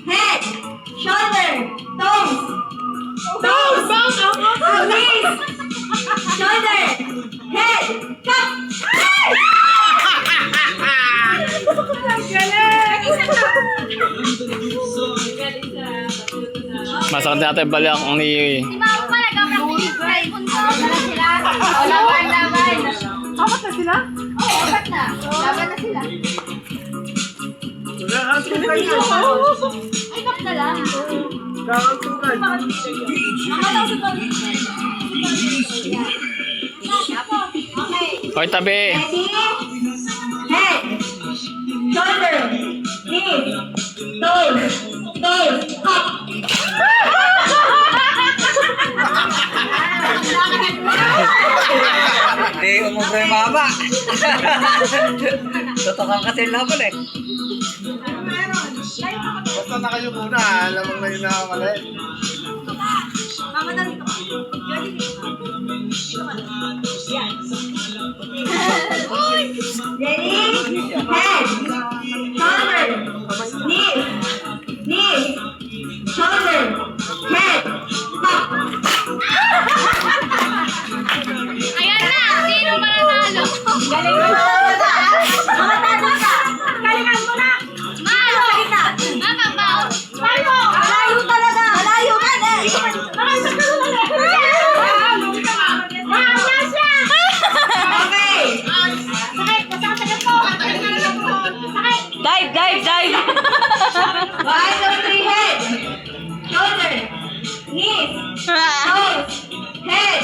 head, shoulder, toes, knees, shoulder, head, cut! Masakit natin balik ni... Si Mama pala, gawin ang punto. Sila. O, laban. Apat na sila? Oo, apat na. Laban na sila. Kakasukan niya. Ay, kap na lang. Kakasukan. Okay. Hoy, tabi! Ready? Head, shoulder, knees, toes, up. Hindi umubra yung mama. Tutukan kasi laban eh. Basta na kayo muna, alam mo na yun nakakali. Mama, dito ka. Ready? Head, shoulder, knees, shoulder, head, up. Ayan na. Sino mananalo? Galing mo na. Makatalo ka. Galingan mo na. Malo. Mama, bao. Malayo talaga. Malayo ka na. Okay. Dive. 1, 2, 3, head, shoulder, knees, toes, head,